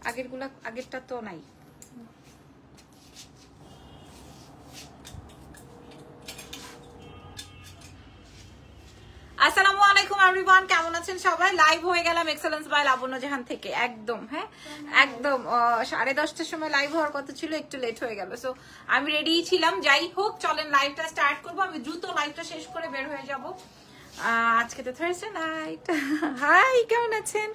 আগেরটা তো নাই। আসসালামু আলাইকুম এভরিওয়ান, কেমন আছেন সবাই? লাইভ হয়ে গেলাম এক্সেলেন্স বাই লাবণ্য জাহান থেকে। একদম হ্যাঁ, একদম 10:30টার সময় লাইভ হওয়ার কথা ছিল, একটু লেট হয়ে গেল। সো আমি রেডি ছিলাম, যাই হোক চলেন লাইভটা স্টার্ট করবো। আমি দ্রুত লাইভটা শেষ করে বের হয়ে যাব। আজকে তো থার্সডে নাইট। হাই, কেমন আছেন?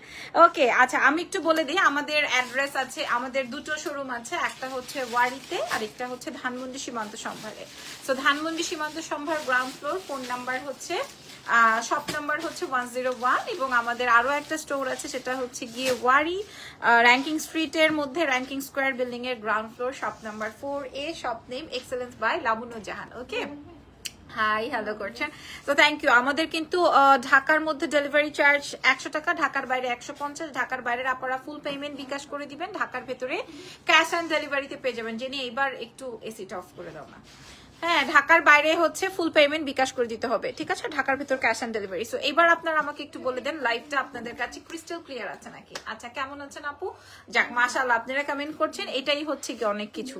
ওকে, আচ্ছা আমি একটু বলে দিই আমাদের অ্যাড্রেস আছে। আমাদের দুটো শোরুম আছে, একটা হচ্ছে ওয়ারিতে আর একটা হচ্ছে ধানমন্ডি সীমান্ত সম্ভারে। সো ধানমন্ডি সীমান্ত সম্ভার গ্রাউন্ড ফ্লোর, ফোন নাম্বার হচ্ছে শপ নাম্বার হচ্ছে 101, এবং আমাদের আরো একটা স্টোর আছে, সেটা হচ্ছে গিয়ে ওয়ারি র্যাঙ্কিং স্ট্রিটের মধ্যে র্যাঙ্কিং স্কোয়ার বিল্ডিং এর ground floor, shop number 4A, shop name excellence by Labonno Jahan. Okay, hi, hello করছেন। তো থ্যাংক ইউ। আমাদের কিন্তু ঢাকার মধ্যে ডেলিভারি চার্জ 100 টাকা, ঢাকার বাইরে 150। ঢাকার বাইরের আপনারা ফুল পেমেন্ট বিকাশ করে দিবেন, ঢাকার ভেতরে ক্যাশ অন ডেলিভারিতে পেয়ে যাবেন। জেনে এইবার একটু এসিটা অফ করে দাও না। হ্যাঁ, ঢাকার বাইরে হচ্ছে ফুল পেমেন্ট বিকাশ করে দিতে হবে, ঠিক আছে? ঢাকার ভিতর ক্যাশ অন ডেলিভারি। সো এবার আপনারা আমাকে একটু বলে দেন লাইভটা আপনাদের কাছে ক্রিস্টাল ক্লিয়ার আছে নাকি? আচ্ছা, কেমন আছেন আপু? যাক, মাশাআল্লাহ, আপনারা কমেন্ট করছেন, এটাই হচ্ছে কি অনেক কিছু।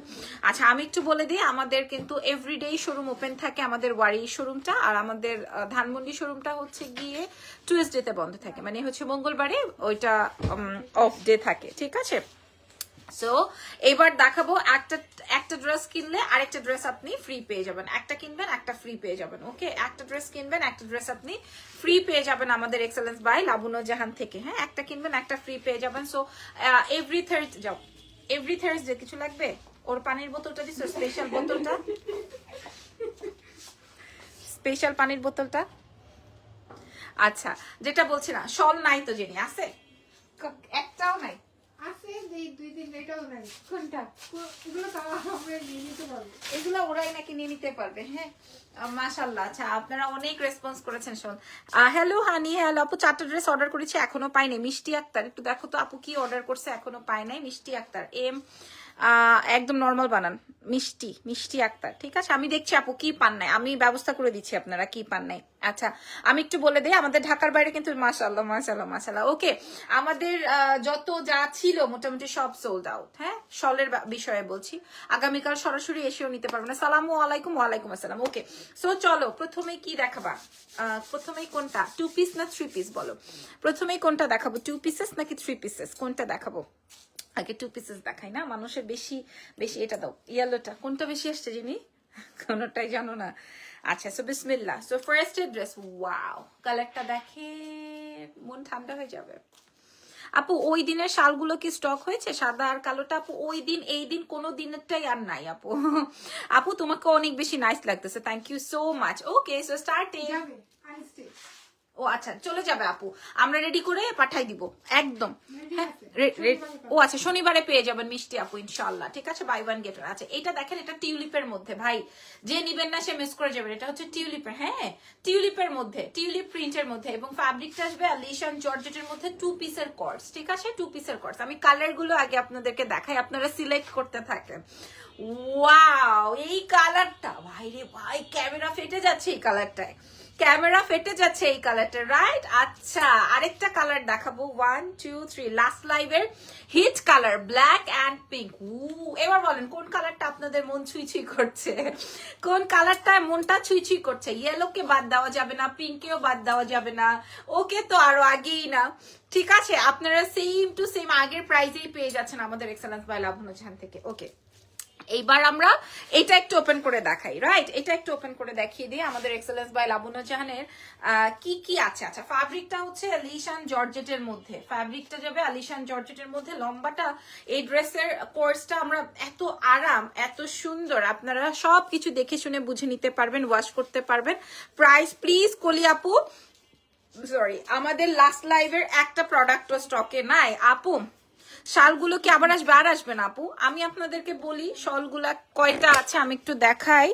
আচ্ছা, আমি একটু বলে দিই আমাদের কিন্তু এভরিডে শোরুম ওপেন থাকে, আমাদের ওয়ারি শোরুমটা, আর আমাদের ধানমন্ডি শোরুমটা হচ্ছে গিয়ে টুইসডেতে বন্ধ থাকে, মানে হচ্ছে মঙ্গলবারে ওইটা অফ ডে থাকে, ঠিক আছে? সো এবার দেখাবো একটা ড্রেস কিনলে আরেকটা ড্রেস আপনি ফ্রি পেয়ে যাবেন, একটা কিনবেন একটা ফ্রি পেয়ে যাবেন। ওকে, একটা ড্রেস কিনবেন একটা ড্রেস আপনি ফ্রি পেয়ে যাবেন আমাদের এক্সেলেন্স বাই লাবণ্য জাহান থেকে। হ্যাঁ, একটা কিনবেন একটা ফ্রি পেয়ে যাবেন। সো এভরি থার্সডে কিছু লাগবে? ওর পানির বোতলটা দিছো, স্পেশাল বোতলটা, স্পেশাল পানির বোতলটা। আচ্ছা, যেটা বলছি না, শল নাই তো জেনি? আছে? একটাও নাই? এগুলো ওরাই নাকি নিয়ে নিতে পারবে। হ্যাঁ, মাশাআল্লাহ। আচ্ছা, আপনারা অনেক রেসপন্স করেছেন। শোন, হ্যালো হানি, হ্যালো আপু, 4টা ড্রেস অর্ডার করেছি, এখনো পাই নাই। মিষ্টি আক্তার, একটু দেখো তো আপু কি অর্ডার করছে, এখনো পাই নাই। মিষ্টি আক্তার, একদম নর্মাল বানান, মিষ্টি আক্তার, ঠিক আছে? আমি দেখছি আপু কি পান নাই, আমি ব্যবস্থা করে দিচ্ছি আপনারা কি পান নাই। আচ্ছা, আমি একটু বলে দিই আমাদের ঢাকার বাইরে কিন্তু মাশাআল্লাহ মাশাআল্লাহ মাশাআল্লাহ। ওকে, আমাদের যত যা ছিল মোটামুটি সব সোল্ড আউট। হ্যাঁ, শলের বিষয়ে বলছি, আগামীকাল সরাসরি এসেও নিতে পারবেন। আসসালামু আলাইকুম। ওয়ালাইকুম আসসালাম। ওকে, সো চলো প্রথমে কি দেখাবা? প্রথমেই কোনটা, 2 পিস না 3 পিস বলো? প্রথমেই কোনটা দেখাবো, 2 পিসেস নাকি 3 পিসেস, কোনটা দেখাবো? আগে 2 পিসেস দেখাই না, মানুষের বেশি বেশি এটা দাও, ইয়েলোটা কোনটা বেশি আসছে যিনি? কোনটাই জানো না। আচ্ছা, সো বিসমিল্লাহ। সো ফার্স্ট ড্রেস, ওয়াও, কালারটা দেখে মন ঠান্ডা হয়ে যাবে। আপু ওই দিনের শালগুলো কি স্টক হয়েছে, সাদা আর কালোটা? আপু ওই দিন এই দিন কোনো দিনেরটাই আর নাই আপু। আপু তোমাকে অনেক বেশি নাইস লাগতেছে, thank you so much. Okay, so starting. ও আচ্ছা, চলে যাবে আপু, আমরা রেডি করে পাঠাই দিব একদম। হ্যাঁ, ও আচ্ছা, শনিবারে পেয়ে যাবেন মিষ্টি আপু ইনশাআল্লাহ, ঠিক আছে? Buy one get one. আচ্ছা, এটা দেখেন, এটা টিউলিপের মধ্যে, ভাই যে নিবেন না সে মিস করে যাবেন। এটা হচ্ছে টিউলিপের, হ্যাঁ টিউলিপের মধ্যে, টিউলিপ প্রিন্টের মধ্যে, এবং ফ্যাব্রিকটা আসবে আলিশান জর্জেটের মধ্যে, 2 পিসের কর্স, ঠিক আছে? 2 পিসের কর্স। আমি কালার গুলো আগে আপনাদেরকে দেখাই, আপনারা সিলেক্ট করতে থাকেন। ওয়াও, এই কালারটা ভাই রে ভাই, ক্যামেরা ফেটে যাচ্ছে এই কালারটায়, ক্যামেরা ফেটে যাচ্ছে এই কালারটা, রাইট? আচ্ছা, আরেকটা কালার দেখাবো, 1 2 3, লাস্ট লাইভের hit colour, black and pink. এবার বলেন কোন কালারটা আপনাদের মন ছুঁই ছুঁই করছে, কোন কালারটা মনটা ছুঁই ছুঁই করছে? ইয়েলোকে বাদ দেওয়া যাবে না, পিঙ্কেও বাদ দেওয়া যাবে না, ওকে তো আরো আগেই না, ঠিক আছে? আপনারা সেম টু সেম আগের প্রাইসেই পেয়ে যাচ্ছেন আমাদের এক্সেলেন্স বাই লাবণ্য জাহান থেকে। ওকে, এইবার আমরা এটা একটু ওপেন করে দেখাই, রাইট? এটা একটু ওপেন করে দেখিয়ে দিই আমাদের এক্সেলেন্স বাই লাবণ্য জাহানের কি কি আছে। আচ্ছা, ফ্যাব্রিকটা হচ্ছে আলিশান জর্জেটের মধ্যে, ফ্যাব্রিকটা যাবে আলিশান জর্জেটের মধ্যে। লম্বাটা এই ড্রেসের কোর্সটা আমরা এত আরাম, এত সুন্দর, আপনারা সবকিছু দেখে শুনে বুঝে নিতে পারবেন, ওয়াশ করতে পারবেন। প্রাইস প্লিজ কলি আপু, সরি আমাদের লাস্ট লাইভের একটা প্রোডাক্টও স্টকে নাই আপু। শালগুলো কি আবার আসবে? আর আসবে না আপু, আমি আপনাদেরকে বলি শালগুলা কয়টা আছে আমি একটু দেখাই।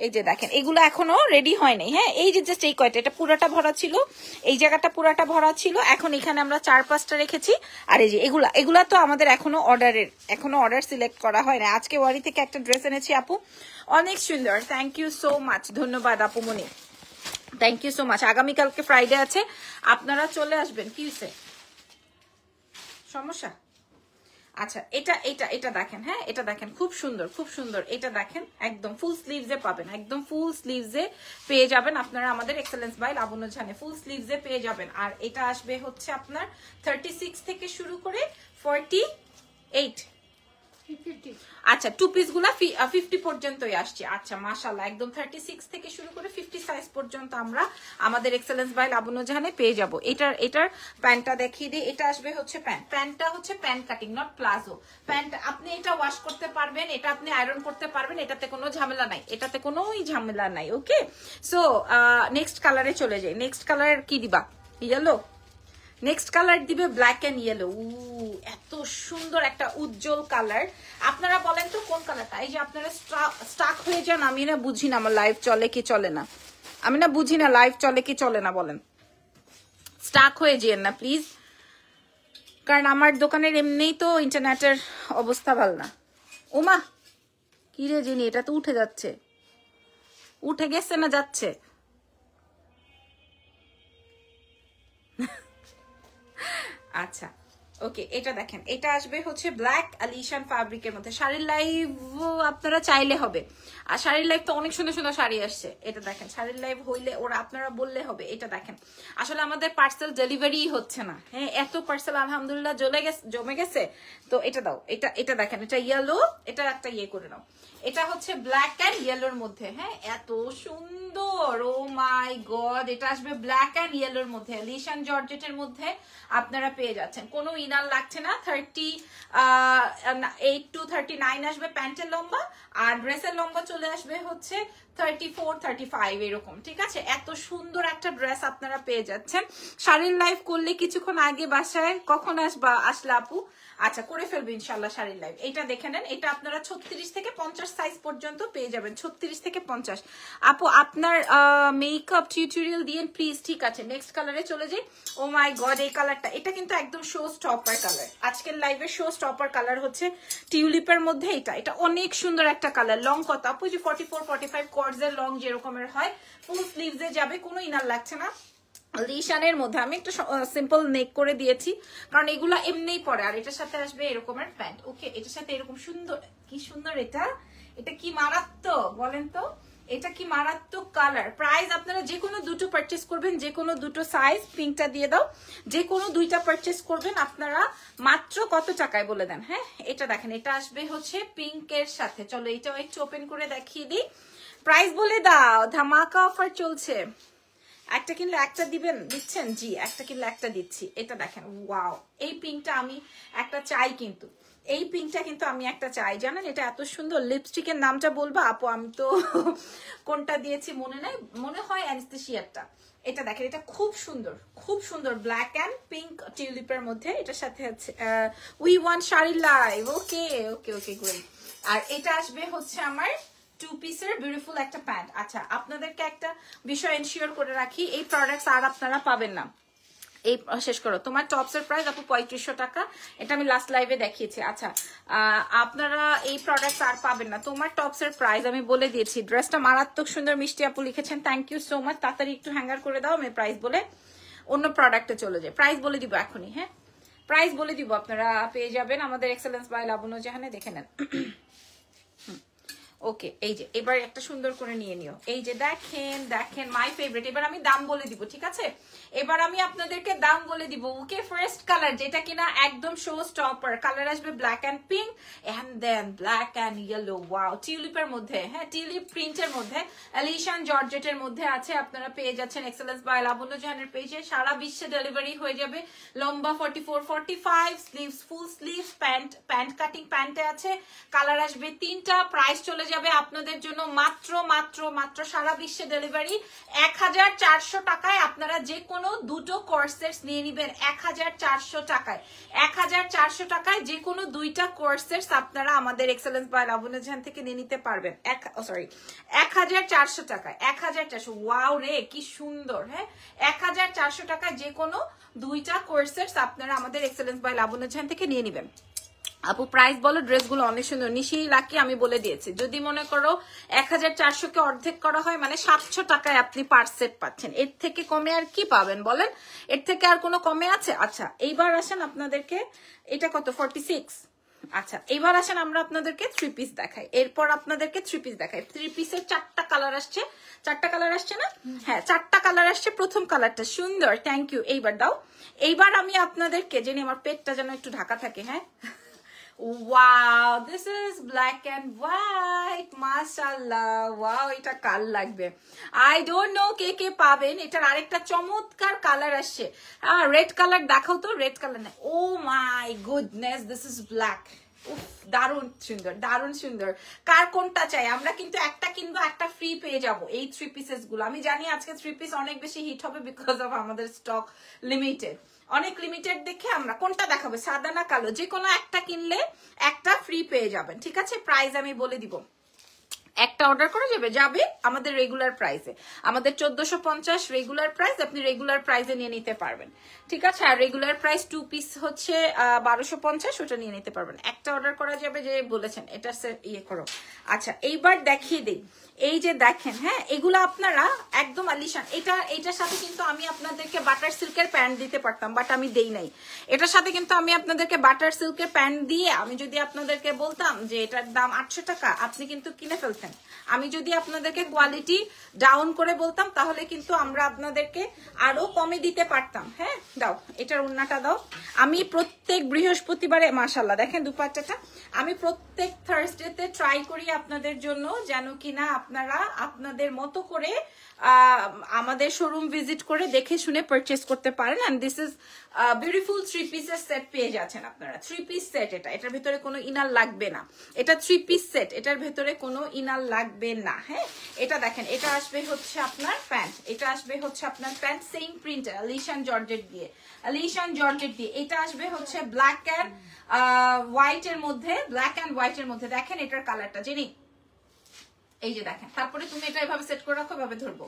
এই যে দেখেন, এগুলো এখনো রেডি হয় নাই। হ্যাঁ, এই যে জাস্ট এই কয়টা, এটা পুরাটা ভরা ছিল, এই জায়গাটা পুরাটা ভরা ছিল, এখন এখানে আমরা 4-5টা রেখেছি। আর এই যে এগুলা তো আমাদের এখনো অর্ডার সিলেক্ট করা হয় না। আজকে ওয়ারি থেকে একটা ড্রেস এনেছি আপু, অনেক সুন্দর, থ্যাংক ইউ সো মাচ, ধন্যবাদ আপু মনি, থ্যাংক ইউ সো মাচ। আগামীকালকে ফ্রাইডে আছে, আপনারা চলে আসবেন। কি হয়েছে, সমস্যা? আচ্ছা এটা এটা এটা দেখেন, হ্যাঁ এটা দেখেন, খুব সুন্দর খুব সুন্দর। এটা দেখেন একদম ফুল স্লিভসে পাবেন, একদম ফুল স্লিভসে পেয়ে যাবেন আপনারা আমাদের এক্সেলেন্স বাই লাবণ্য জাহানে, ফুল স্লিভসে পেয়ে যাবেন। আর এটা আসবে হচ্ছে আপনার 36 থেকে শুরু করে 48, আচ্ছা টু পিস গুলা 50 পর্যন্তই আসছে। আচ্ছা মাশাআল্লাহ, একদম 36 থেকে শুরু করে 50 সাইজ পর্যন্ত আমরা আমাদের এক্সেলেন্স বাই লাবণ্য জাহানে পেয়ে যাব। এটার প্যান্টটা দেখিয়ে দিই। এটা আসবে হচ্ছে প্যান্টটা হচ্ছে pant cutting, not palazzo pant. আপনি এটা ওয়াশ করতে পারবেন, এটা আপনি আয়রন করতে পারবেন, এটাতে কোনো ঝামেলা নাই, এটাতে কোনোই ঝামেলা নাই। ওকে, সো নেক্সট কালারে চলে যাই। নেক্সট কালার কি দিবা? ইয়েলো। নেক্সট কালার দিবে ব্ল্যাক এন্ড ইয়েলো। এত সুন্দর একটা উজ্জ্বল কালার। আপনারা বলেন তো কোন কালারটা? এই যে আপনারা স্টাক হয়ে যান, আমি না বুঝি না আমার লাইভ চলে কি চলে না, আমি না বুঝি না লাইভ চলে কি চলে না। বলেন, স্টাক হয়ে যেন না প্লিজ, কারণ আমার দোকানের এমনিই তো ইন্টারনেটের অবস্থা ভালো না। ওমা কি রে জিনি, এটা তো উঠে যাচ্ছে, উঠে গেছে না যাচ্ছে? আচ্ছা ওকে, এটা দেখেন, এটা আসবে হচ্ছে ব্ল্যাক আলিশান ফ্যাব্রিকের মধ্যে। শাড়ির লাইভ আপনারা চাইলে হবে, আর শাড়ির লাইভ তো অনেক সুন্দর সুন্দর শাড়ি আসছে। এটা দেখেন, শাড়ির লাইভ হইলে ওরা আপনারা বললে হবে। এটা দেখেন, আসলে আমাদের পার্সেল ডেলিভারি হচ্ছে না, হ্যাঁ এত পার্সেল আলহামদুলিল্লাহ জমে গেছে। তো এটা দাও, এটা দেখেন, এটা ইয়েলো, এটা একটা ইয়ে করে নাও। এটা হচ্ছে ব্ল্যাক অ্যান্ড ইয়েলোর মধ্যে, হ্যাঁ এত সুন্দর, ও মাই গড। এটা আসবে ব্ল্যাক অ্যান্ড ইয়েলোর মধ্যে, লিশান জর্জেটের মধ্যে আপনারা পেয়ে যাচ্ছেন। কোনো ইনার লাগছে না। 38 to 39 আসবে প্যান্টের লম্বা, আর ড্রেসের লম্বা চলে আসবে হচ্ছে 34, 35 এরকম। ঠিক আছে, এত সুন্দর একটা ড্রেস আপনারা পেয়ে যাচ্ছেন। শাড়ির লাইভ করলে কিছুক্ষণ আগে বাসায় কখন আসলে আপু? আচ্ছা করে ফেলবো ইনশাল্লাহ শাড়ির লাইভ। এটা দেখে নেন, এটা আপনারা 36 থেকে 50 সাইজ পর্যন্ত পেয়ে যাবেন, 36 থেকে 50। আপু আপনার মেকআপ টিউটোরিয়াল দিয়ে প্লিজ। ঠিক আছে, নেক্সট কালারে চলে যাই। ও মাই গড, এই কালারটা, এটা কিন্তু একদম শো স্টপার কালার। আজকের লাইভে শো স্টপার কালার হচ্ছে টিউলিপের মধ্যে। এটা অনেক সুন্দর একটা কালার। লং কত আপু? যে 44, 45 কর্ডসের লং যেরকমের হয়, ফুল স্লিভসে যাবে, কোনো ইনার লাগছে না। লিশানের মধ্যে আমি একটু সিম্পল নেক করে দিয়েছি, কারণ এগুলো এমনিই পরে। আর এটার সাথে আসবে এরকমের প্যান্ট। ওকে, এটার সাথে এরকম সুন্দর, কি সুন্দর এটা, এটা কি মারাত্মক বলেন তো, এটা কি মারাত্মক কালার। প্রাইস আপনারা যে কোনো দুটো পারচেস করবেন, যে কোনো দুটো সাইজ, পিঙ্কটা দিয়ে দাও, যে কোনো দুইটা পারচেস করবেন আপনারা মাত্র কত টাকায় বলে দেন। হ্যাঁ এটা দেখেন, এটা আসবে হচ্ছে পিঙ্কের সাথে। চলো এটাও একটু ওপেন করে দেখিয়ে দিই, প্রাইস বলে দাও। ধামাকা অফার চলছে, একটা কিনলে একটা দিচ্ছেন? জি, একটা কিনলে একটা দিচ্ছি। এটা দেখেন, ওয়াও, এই পিঙ্কটা আমি একটা চাই, কিন্তু এই পিঙ্কটা কিন্তু আমি একটা চাই, জানেন এটা এত সুন্দর। লিপস্টিকের নামটা বলবো আপু? আমি তো কোনটা দিয়েছি মনে নাই, মনে হয় অ্যানেস্থেসিয়ারটা। এটা দেখেন, এটা খুব সুন্দর, খুব সুন্দর, ব্ল্যাক অ্যান্ড পিঙ্ক টিউলিপের মধ্যে। এটার সাথে আছে উই ওয়ান্ট শাড়ির লাইভ। ওকে ওকে ওকে গ্রেট। আর এটা আসবে হচ্ছে আমার 2 পিসের বিউটিফুল একটা প্যান্ট। আচ্ছা আপনাদেরকে একটা বিষয় এনশিওর করে রাখি, এই প্রোডাক্টস আর আপনারা পাবেন না। এই শেষ করো, তোমার টপসের প্রাইস আপু 3500 টাকা, এটা আমি লাস্ট লাইভে দেখিয়েছি। আচ্ছা আপনারা এই প্রোডাক্টস আর পাবেন না। তোমার টপসের প্রাইস আমি বলে দিয়েছি। ড্রেসটা মারাত্মক সুন্দর, মিষ্টি আপু লিখেছেন, থ্যাংক ইউ সো মাচ। তাড়াতাড়ি একটু হ্যাঙ্গার করে দাও, আমি প্রাইস বলে অন্য প্রোডাক্টে চলে যাই। প্রাইস বলে দিব এখনই, হ্যাঁ প্রাইস বলে দিব, আপনারা পেয়ে যাবেন আমাদের এক্সেলেন্স বাই লাবণ্য জাহানে, দেখে নেন। ওকে, এই যে এবার একটা সুন্দর করে নিয়ে নিও। এই যে দেখেন দেখেন, মাই ফেভারিট। এবার আমি দাম বলে দিব, ঠিক আছে, এবার আমি আপনাদেরকে দাম বলে দিব। ওকে, ফার্স্ট কালার যেটা কিনা একদম শো স্টপার কালার আসবে black and pink, and then black and yellow. Wow, টিউলিপের মধ্যে, হ্যাঁ টিউলিপ প্রিন্টের মধ্যে, আলিশান জর্জেটের মধ্যে আছে। আপনারা পেয়ে যাচ্ছেন এক্সেলেন্স বাই লাবণ্য জাহানের পেজে, সারা বিশ্বে ডেলিভারি হয়ে যাবে। লম্বা 44, 45, sleeves full sleeves, pant cutting প্যান্টে আছে। কালার আসবে 3টা। প্রাইস চলে যাবে আপনাদের জন্য মাত্র মাত্র মাত্র সারা বিশ্বে ডেলিভারি 1400 টাকায়। আপনারা যে কোনো দুটো কোর্সের নিয়ে নেবেন 1400 টাকায়। 1400 টাকায় যে কোনো দুইটা কোর্সের আপনারা আমাদের এক্সেলেন্স বাই লাবণ্য জাহান থেকে নিয়ে নিতে পারবেন। 1400 টাকায়, 1400। ওয়াও রে, কি সুন্দর। হ্যাঁ 1400 টাকায় যে কোনো দুইটা কোর্সের আপনারা আমাদের এক্সেলেন্স বাই লাবণ্য জাহান থেকে নিয়ে নেবেন। আপু প্রাইস বলো, ড্রেসগুলো অনেক সুন্দর। নিশি লাকি আমি বলে দিয়েছি, যদি মনে করো 1400 কে অর্ধেক করা হয় মানে 700 টাকায় আপনি পার সেট পাচ্ছেন। এর থেকে কমে আর কি পাবেন বলেন? এর থেকে আর কোনো কমে আছে? আচ্ছা এইবার আসেন আপনাদেরকে, এটা কত? 46, আচ্ছা এবার আসেন আমরা আপনাদেরকে 3 পিস দেখাই, এরপর আপনাদেরকে 3 পিস দেখাই। 3 পিসের 4টা কালার আসছে, 4টা কালার আসছে না? হ্যাঁ 4টা কালার আসছে। প্রথম কালারটা সুন্দর, থ্যাংক ইউ। এইবার দাও, এইবার আমি আপনাদেরকে জেনে আমার পেটটা যেন একটু ঢাকা থাকে। হ্যাঁ wow, this is black and white, mashallah. Wow, এটা কাল লাগবে। I don't know কে কে পাবেন। এটার আরেকটা চমৎকার কালার আসছে, রেড কালার দেখাও তো, রেড কালার না। Oh my goodness, this is black. উফ দারুণ সুন্দর, দারুণ সুন্দর। কার কোনটা চাই? আমরা কিন্তু একটা কিনবো একটা ফ্রি পেয়ে যাব এই 3 পিসেস গুলো। আমি জানি আজকে 3 পিস অনেক বেশি হিট হবে বিকজ অফ আমাদের স্টক লিমিটেড, অনেক লিমিটেড দেখে আমরা কোনটা দেখাবো, সাদা না কালো, যে কোনো একটা কিনলে একটা ফ্রি পেয়ে যাবেন। ঠিক আছে, প্রাইস আমি বলে দিব। একটা অর্ডার করা যাবে যাবে আমাদের রেগুলার প্রাইসে, আমাদের 1450 রেগুলার প্রাইস, আপনি রেগুলার প্রাইসে নিয়ে নিতে পারবেন। ঠিক আছে, আর রেগুলার প্রাইস 2 পিস হচ্ছে 1250, ওটা নিয়ে নিতে পারবেন। একটা অর্ডার করা যাবে যে বলেছেন, এটা ইয়ে করো। আচ্ছা এইবার দেখিয়ে দিই, এই যে দেখেন, হ্যাঁ এগুলো আপনারা একদম আলিশান। এটার সাথে কিন্তু আমি আপনাদেরকে বাটার সিল্কের প্যান্ট দিতে পারতাম, বাট আমি দেই নাই। এটার সাথে কিন্তু আমি আপনাদেরকে বাটার সিল্কের প্যান্ট দিয়ে আমি যদি আপনাদেরকে বলতাম যে এটার দাম 800 টাকা, আপনি কিন্তু কিনে ফেলতেন। আমি যদি আপনাদেরকে কোয়ালিটি ডাউন করে বলতাম তাহলে কিন্তু আমরা আপনাদেরকে আরো কমে দিতে পারতাম। হ্যাঁ দাও, এটার ওড়নাটা দাও। আমি প্রত্যেক বৃহস্পতিবারে, মাশাআল্লাহ দেখেন দুপাট্টাটা, আমি প্রত্যেক থার্সডেতে ট্রাই করি আপনাদের জন্য যেন কিনা আপনারা আপনাদের মতো করে আমাদের শোরুম ভিজিট করে দেখে শুনে পারচেজ করতে পারেন। এন্ড দিস ইজ বিউটিফুল 3 পিসের সেট পেয়ে যাচ্ছেন আপনারা। 3 পিস সেট, এটার ভিতরে কোনো ইনার লাগবে না। এটা 3 পিস সেট, এটার ভিতরে কোনো ইনার লাগবে না। হ্যাঁ এটা দেখেন, এটা আসবে হচ্ছে আপনার প্যান্ট, এটা আসবে হচ্ছে আপনার প্যান্ট সেম প্রিন্ট আলিশান জর্জেট দিয়ে, আলিশান জর্জেট দিয়ে। এটা আসবে হচ্ছে ব্ল্যাক অ্যান্ড হোয়াইটের মধ্যে, ব্ল্যাক অ্যান্ড হোয়াইটের মধ্যে। দেখেন এটার কালারটা জেনি, এই যে দেখেন। তারপরে তুমি এটা এভাবে সেট করে রাখো, এভাবে ধরবো।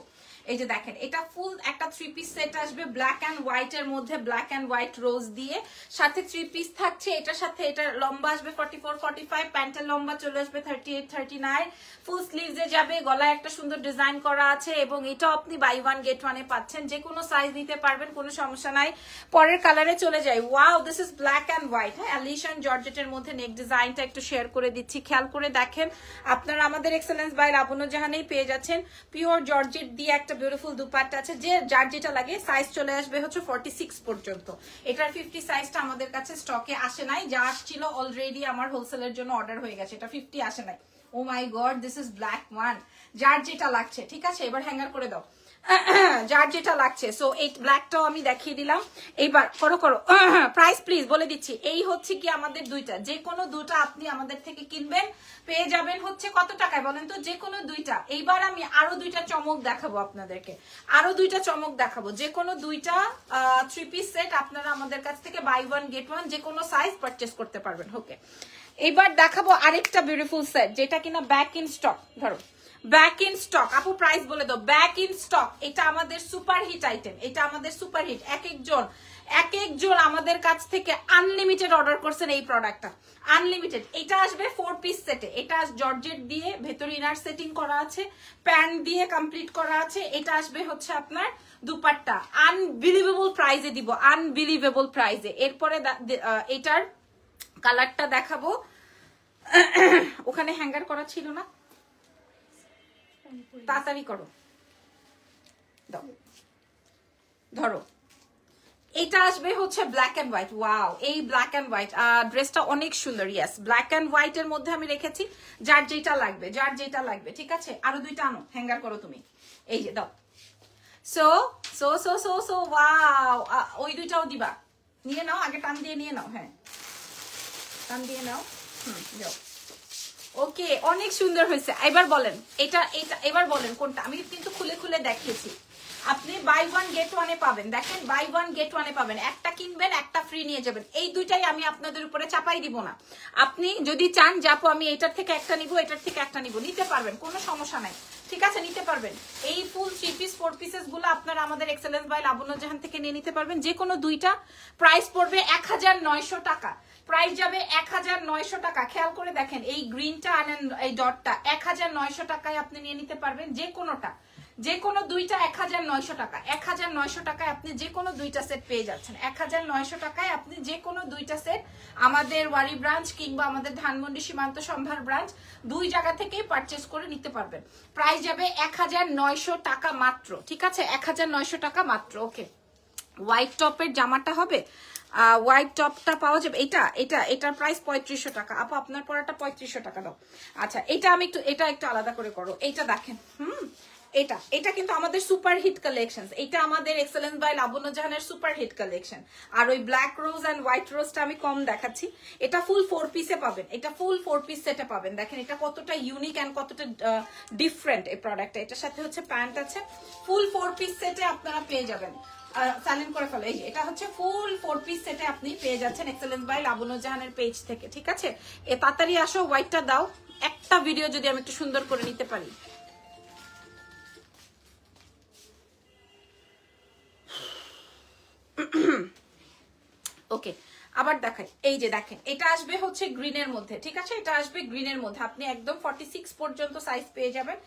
এই যে দেখেন, এটা ফুল একটা 3 পিস সেট আসবে ব্ল্যাক এন্ড হোয়াইট এর মধ্যে, ব্ল্যাক এন্ড হোয়াইট রোজ দিয়ে, সাথে 3 পিস থাকছে। এটার সাথে এটার লম্বা আসবে 44 45, প্যান্টের লম্বা চলে আসবে 38 39, ফুল স্লিভস এ যাবে, গলায় একটা সুন্দর ডিজাইন করা আছে, এবং এটা আপনি বাই ওয়ান গেট ওয়ানে পাচ্ছেন। যে কোনো সাইজ নিতে পারবেন, কোনো সমস্যা নাই। পরের কালারে চলে যাই। Wow, this is black and white. হ্যাঁ অ্যালিশান জর্জেটের মধ্যে নেক ডিজাইনটা একটু শেয়ার করে দিচ্ছি, খেয়াল করে দেখেন। আপনারা আমাদের এক্সেলেন্স বাই লাবণ্য জাহানেই পেয়ে যাচ্ছেন পিওর জর্জেট দিয়ে একটা বিউটিফুল দুপাট্টা আছে, যে যার যেটা লাগে। সাইজ চলে আসবে হচ্ছে 46 পর্যন্ত। এটার 50 সাইজটা আমাদের কাছে স্টকে আসে নাই, যা আসছিল অলরেডি আমার হোলসেলের জন্য অর্ডার হয়ে গেছে, এটা 50 আসে নাই। Oh my God, this is black one. যার যেটা লাগছে, ঠিক আছে, এবার হ্যাঙ্গার করে দাও যার যেটা লাগছে। সো এই ব্ল্যাকটাও আমি দেখিয়ে দিলাম। এইবার করো করো প্রাইস প্লিজ বলে দিচ্ছি। এই হচ্ছে কি আমাদের দুইটা, যে কোনো দুটা আপনি আমাদের থেকে কিনবেন পেয়ে যাবেন হচ্ছে কত টাকায় বলেন তো, যে কোনো দুইটা। এইবার আমি আরো দুইটা চমক দেখাবো আপনাদেরকে, আরো দুইটা চমক দেখাবো। যে কোনো দুইটা 3 পিস সেট আপনারা আমাদের কাছ থেকে বাই ওয়ান গেট ওয়ান যে কোনো সাইজ পারচেস করতে পারবেন। ওকে, এইবার দেখাবো আরেকটা বিউটিফুল সেট, যেটা কিনা ব্যাক ইন স্টক। ধরো ব্যাক ইন স্টক, আপু প্রাইস বলে দাও। ব্যাক ইন স্টক, এটা আমাদের সুপার হিট আইটেম, এটা আমাদের সুপার হিট। এক একজন আমাদের কাছ থেকে আনলিমিটেড অর্ডার করছেন এই প্রোডাক্টটা, আনলিমিটেড। এটা আসবে 4 পিস সেটে, এটা জর্জেট দিয়ে ভেতরে ইনার সেটিং করা আছে, প্যান্ট দিয়ে কমপ্লিট করা আছে। এটা আসবে হচ্ছে আপনার দুপাট্টা, আনবিলিভেবল প্রাইজে দিব, আনবিলিভেবল প্রাইজে। এরপরে এটার কালারটা দেখাবো। ওখানে হ্যাঙ্গার করা ছিল না, তাড়াতাড়ি করো, দাও ধরো। এটা আসবে হচ্ছে ব্ল্যাক এন্ড হোয়াইট। ওয়াও, এই ব্ল্যাক এন্ড হোয়াইট ড্রেসটা অনেক সুন্দর। ইয়েস, ব্ল্যাক এন্ড হোয়াইট এর মধ্যে আমি রেখেছি, যার যেটা লাগবে, যার যেটা লাগবে। ঠিক আছে, আরো দুইটা আনো, হ্যাঙ্গার করো তুমি। এই যে দাও। So so so so so wow, ওই দুইটাও দিবা, নিয়ে নাও, আগে টান দিয়ে নিয়ে নাও। হ্যাঁ টান দিয়ে নাও। যাও। ওকে, অনেক সুন্দর হয়েছে। এবার বলেন এটা এবার বলেন কোনটা। আমি কিন্তু খুলে খুলে দেখিয়েছি। আপনি বাই ওয়ান গেট ওয়ানে পাবেন, দেখেন বাই ওয়ান গেট ওয়ানে পাবেন, একটা কিনবেন একটা ফ্রি নিয়ে যাবেন। এই দুইটাই আমি আপনাদের উপরে চাপাই দিব না। আপনি যদি চান যাবো আমি এটার থেকে একটা নিব, এটার থেকে একটা নিব, নিতে পারবেন, কোনো সমস্যা নাই। ঠিক আছে, নিতে পারবেন। এই ফুল 3 পিস 4 পিসেস গুলো আপনারা আমাদের এক্সেলেন্স বাই লাবণ্য জাহান থেকে নিয়ে নিতে পারবেন। যে কোনো দুইটা প্রাইস পড়বে 1900 টাকা, প্রাইস যাবে 1900 টাকা। খেয়াল করে দেখেন, এই গ্রিনটা আর এই ডটটা 1900 টাকায় আপনি নিয়ে নিতে পারবেন। যে কোনোটা, যে কোনো দুইটা 1900 টাকা, 1900 টাকায় আপনি যে কোনো দুইটা সেট পেয়ে যাচ্ছেন। 1900 টাকায় আপনি যে কোনো দুইটা সেট আমাদের ওয়ারি ব্রাঞ্চ কিংবা আমাদের ধানমন্ডি সীমান্ত সম্ভার ব্রাঞ্চ দুই জায়গা থেকেই পারচেস করে নিতে পারবেন। প্রাইস যাবে 1900 টাকা মাত্র, ঠিক আছে? 1900 টাকা মাত্র। ওকে, হোয়াইট টপের জামাটা হবে, হোয়াইট টপটা পাওয়া যাবে। এটার প্রাইস 3500 টাকা। আপু আপনার পরাটা 3500 টাকা দাও। আচ্ছা, এটা একটু আলাদা করে করো। এইটা দেখেন, এটা কিন্তু আমাদের সুপার হিট কালেকশন। এটা আমাদের এক্সেলেন্স বাই লাবণ্য জাহানের সুপার হিট কালেকশন। আর ওই ব্ল্যাক রোজ এন্ড হোয়াইট রোজটা আমি কম দেখাচ্ছি। এটা ফুল 4 পিসে পাবেন, এটা ফুল 4 পিস সেটে পাবেন। দেখেন এটা কতটা ইউনিক এন্ড কতটা ডিফারেন্ট এই প্রোডাক্টটা। এটার সাথে হচ্ছে প্যান্ট আছে, ফুল 4 পিস সেটে আপনারা পেয়ে যাবেন। সাইলেন্ট করে ফেলো। এই যে এটা হচ্ছে ফুল 4 পিস সেটে আপনি পেয়ে যাচ্ছেন এক্সেলেন্স বাই লাবণ্য জাহানের পেজ থেকে, ঠিক আছে? তাড়াতাড়ি আসো, হোয়াইটটা দাও। একটা ভিডিও যদি আমি একটু সুন্দর করে নিতে পারি। ওকে, আবার দেখাই। এই যে দেখেন, এটা আসবে হচ্ছে গ্রিনের মধ্যে, ঠিক আছে? এটা আসবে গ্রিনের মধ্যে। আপনি একদম 46 পর্যন্ত সাইজ পেয়ে যাবেন।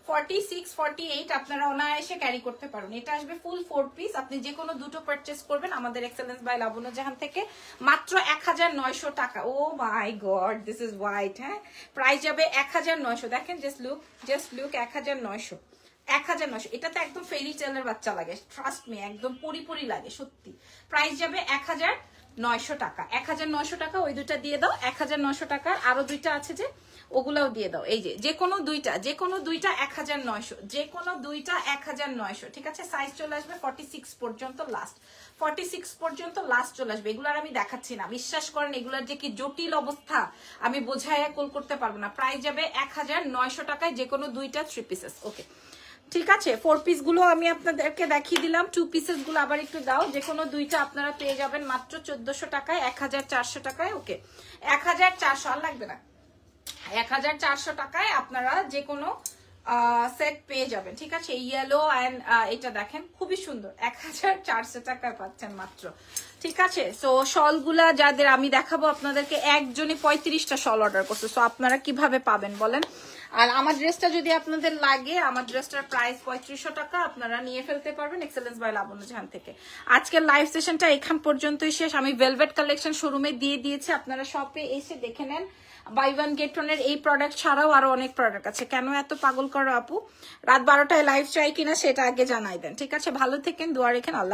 46, 48 আপনারা অনায়াসে ক্যারি করতে পারেন। এটা আসবে ফুল 4 পিস। আপনি যে কোনো দুটো পারচেস করবেন আমাদের এক্সেলেন্স বাই লাবণ্য জাহান থেকে মাত্র 1900 টাকা। ও my God, this is white. হ্যাঁ, প্রাইস যাবে 1900। দেখেন, জাস্ট লুক 1900। 1900। এটাতে একদম ফেরি টেলের বাচ্চা লাগে, ট্রাস্ট মি, একদম পরি লাগে সত্যি। প্রাইস যাবে 1900 টাকা। 1900 টাকা ওই দুইটা দিয়ে দাও। 1900 টাকার আরো দুইটা আছে যে, ওগুলাও দিয়ে দাও। এই যে কোনো দুইটা 1900, যে কোনো দুইটা 1900, ঠিক আছে? সাইজ চলে আসবে 46 পর্যন্ত লাস্ট, 46 পর্যন্ত লাস্ট চলে আসবে। এগুলার আমি দেখাচ্ছি না, বিশ্বাস করেন এগুলার যে কি জটিল অবস্থা আমি বোঝায় কোল করতে পারবো না। প্রাইস যাবে 1900 টাকায় যে কোনো দুইটা 3 পিসেস। ওকে, ঠিক আছে? 4 পিস গুলো আমি আপনাদেরকে দেখিয়ে দিলাম। 2 পিসেস গুলো আবার একটু দাও। যে কোনো দুইটা আপনারা পেয়ে যাবেন মাত্র 1400 টাকায়, 1400 টাকায়। ওকে, 1400 আর লাগবে না। 1400 টাকায় আপনারা যে কোনো সেট পেয়ে যাবেন, ঠিক আছে? ইয়েলো এন্ড এটা দেখেন খুবই সুন্দর, 1400 টাকায় পাচ্ছেন মাত্র, ঠিক আছে? সো শলগুলা যাদের আমি দেখাবো আপনাদেরকে, একজনই 35টা শল অর্ডার করছে। সো আপনারা কিভাবে পাবেন বলেন? আর আমার ড্রেসটা যদি আপনাদের লাগে, আমার ড্রেসটার প্রাইস 3500 টাকা, আপনারা নিয়ে ফেলতে পারবেন এক্সেলেন্স বাই লাবণ্য জাহান থেকে। আজকের লাইভ সেশনটা এখান পর্যন্তই শেষ। আমি ভেলভেট কালেকশন শোরুমে দিয়ে দিয়েছি, আপনারা শপে এসে দেখে নেন। বাই ওয়ান গেট ওয়ানের এই প্রোডাক্ট ছাড়াও আরো অনেক প্রোডাক্ট আছে। কেন এত পাগল করো আপু? রাত 12টায় লাইভ চাই কিনা সেটা আগে জানাই দেন, ঠিক আছে? ভালো থেকেন, দোয়া রেখেন। আল্লাহ।